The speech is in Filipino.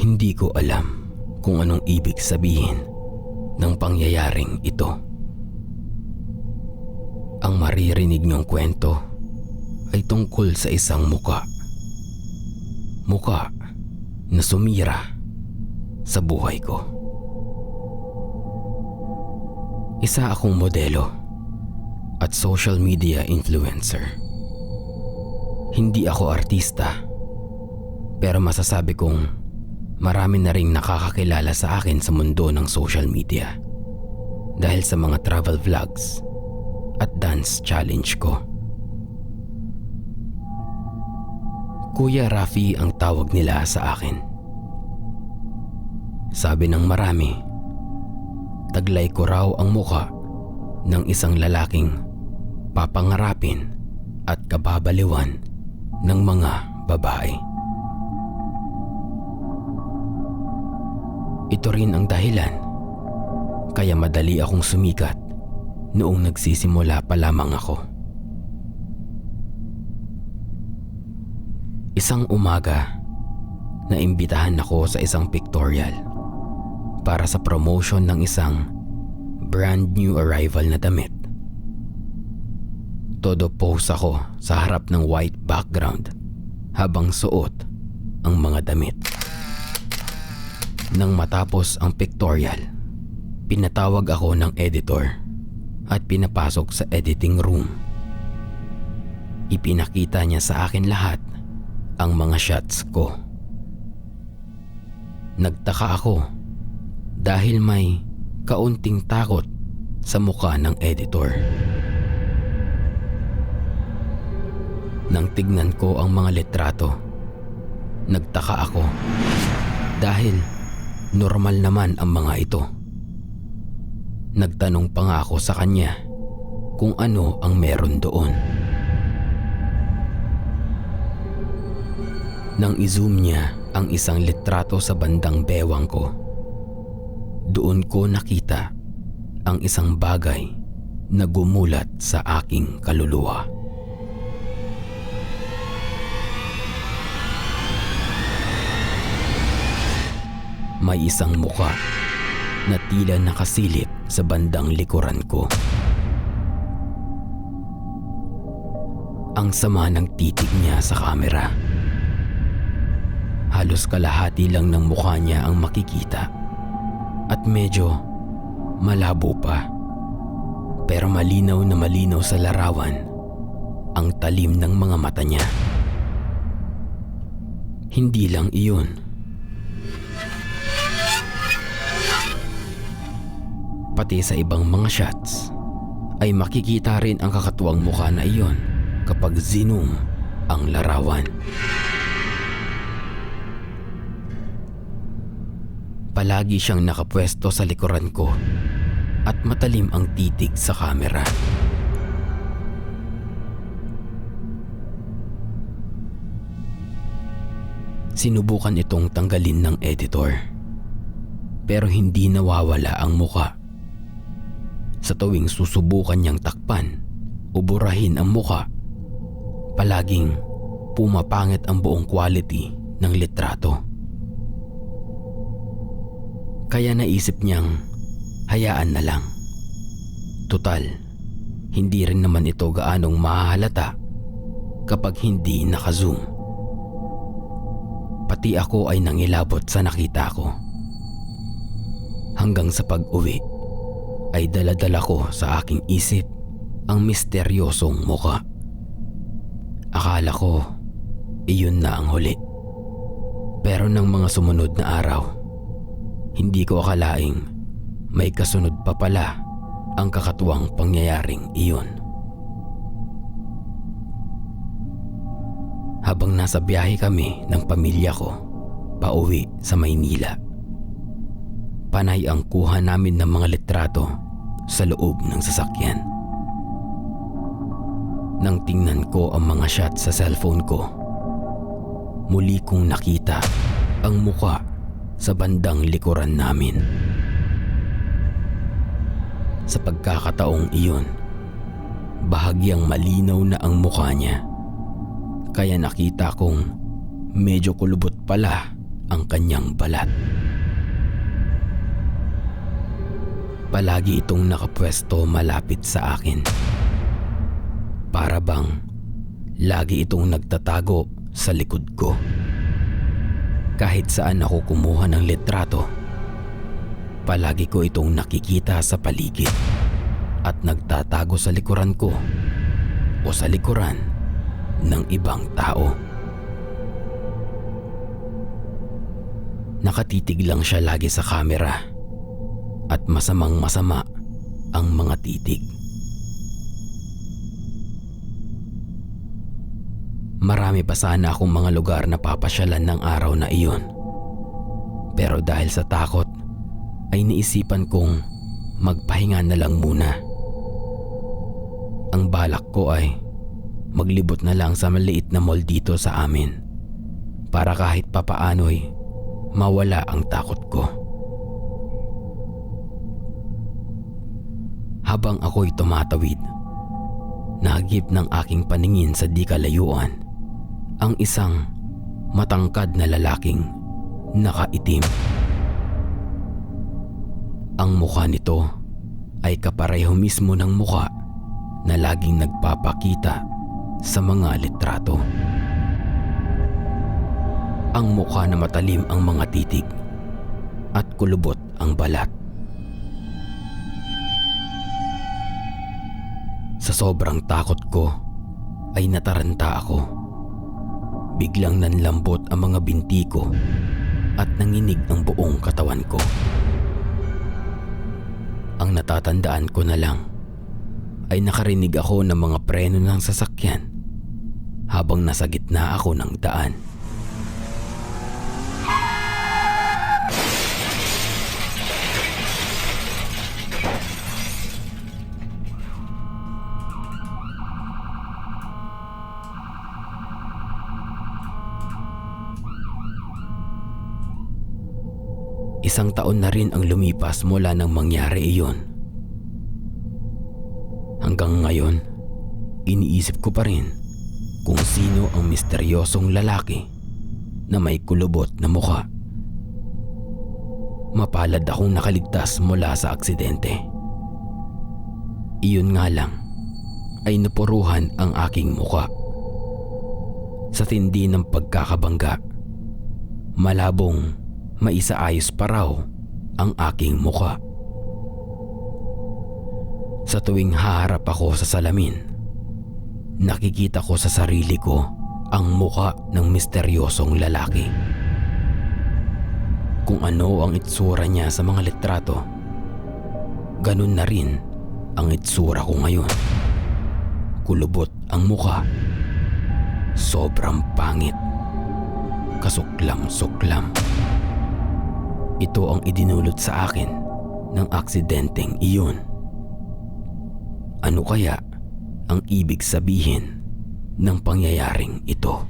Hindi ko alam kung anong ibig sabihin ng pangyayaring ito. Ang maririnig niyong kwento ay tungkol sa isang muka. Muka na sumira sa buhay ko. Isa akong modelo at social media influencer. Hindi ako artista, pero masasabi kong marami na ring nakakakilala sa akin sa mundo ng social media dahil sa mga travel vlogs at dance challenge ko. Kuya Rafi ang tawag nila sa akin. Sabi ng marami, taglay ko raw ang muka ng isang lalaking papangarapin at kababaliwan ng mga babae. Ito rin ang dahilan kaya madali akong sumikat noong nagsisimula pa lamang ako. Isang umaga, naimbitahan ako sa isang pictorial para sa promotion ng isang brand new arrival na damit. Todo pose ako sa harap ng white background habang suot ang mga damit. Nang matapos ang pictorial, pinatawag ako ng editor at pinapasok sa editing room. Ipinakita niya sa akin lahat ang mga shots ko. Nagtaka ako dahil may kaunting takot sa mukha ng editor. Nang tignan ko ang mga litrato, nagtaka ako dahil normal naman ang mga ito. Nagtanong pa nga ako sa kanya kung ano ang meron doon. Nang i-zoom niya ang isang litrato sa bandang bewang ko, doon ko nakita ang isang bagay na gumulat sa aking kaluluwa. May isang muka na tila nakasilip sa bandang likuran ko. Ang sama ng titig niya sa kamera. Halos kalahati lang ng mukha niya ang makikita at medyo malabo pa. Pero malinaw na malinaw sa larawan ang talim ng mga mata niya. Hindi lang iyon. Pati sa ibang mga shots ay makikita rin ang kakatuwang mukha na iyon kapag zoom ang larawan. Palagi siyang nakapwesto sa likuran ko at matalim ang titig sa kamera. Sinubukan itong tanggalin ng editor, pero hindi nawawala ang muka. Sa tuwing susubukan niyang takpan o burahin ang muka, palaging pumapangit ang buong quality ng litrato. Kaya naisip niyang hayaan na lang. Tutal, hindi rin naman ito gaanong mahahalata kapag hindi naka-zoom. Pati ako ay nangilabot sa nakita ko. Hanggang sa pag-uwi ay dala-dala ko sa aking isip ang misteryosong muka. Akala ko iyon na ang huli. Pero ng mga sumunod na araw, hindi ko akalaing may kasunod pa pala ang kakatuwang pangyayaring iyon. Habang nasa biyahe kami ng pamilya ko pauwi sa Maynila, panay ang kuha namin ng mga litrato sa loob ng sasakyan. Nang tingnan ko ang mga shot sa cellphone ko, muli kong nakita ang muka sa bandang likuran namin. Sa pagkakataong iyon, bahagyang malinaw na ang mukha niya, kaya nakita kong medyo kulubot pala ang kanyang balat. Palagi itong nakapwesto malapit sa akin. Para bang lagi itong nagtatago sa likod ko. Kahit saan ako kumuha ng litrato, palagi ko itong nakikita sa paligid at nagtatago sa likuran ko o sa likuran ng ibang tao. Nakatitig lang siya lagi sa kamera at masamang-masama ang mga titig. Marami pa sana akong mga lugar na papasyalan ng araw na iyon. Pero dahil sa takot, ay naisipan kong magpahinga na lang muna. Ang balak ko ay maglibot na lang sa maliit na mall dito sa amin para kahit papaano'y mawala ang takot ko. Habang ako'y tumatawid, nahagip ng aking paningin sa di kalayuan ang isang matangkad na lalaking nakaitim. Ang mukha nito ay kapareho mismo ng mukha na laging nagpapakita sa mga litrato. Ang mukha na matalim ang mga titig at kulubot ang balat. Sa sobrang takot ko ay nataranta ako. Biglang nanlambot ang mga binti ko at nanginig ang buong katawan ko. Ang natatandaan ko na lang ay nakarinig ako ng mga preno ng sasakyan habang nasa gitna ako ng daan. Isang taon na rin ang lumipas mula nang mangyari iyon. Hanggang ngayon, iniisip ko pa rin kung sino ang misteryosong lalaki na may kulubot na mukha. Mapalad akong nakaligtas mula sa aksidente. Iyon nga lang ay napuruhan ang aking mukha. Sa tindi ng pagkakabangga, malabong maisaayos pa raw ang aking mukha. Sa tuwing haharap ako sa salamin, nakikita ko sa sarili ko ang mukha ng misteryosong lalaki. Kung ano ang itsura niya sa mga litrato, ganun na rin ang itsura ko ngayon. Kulubot ang mukha, sobrang pangit, kasuklam-suklam. Ito ang idinulot sa akin ng aksidenteng iyon. Ano kaya ang ibig sabihin ng pangyayaring ito?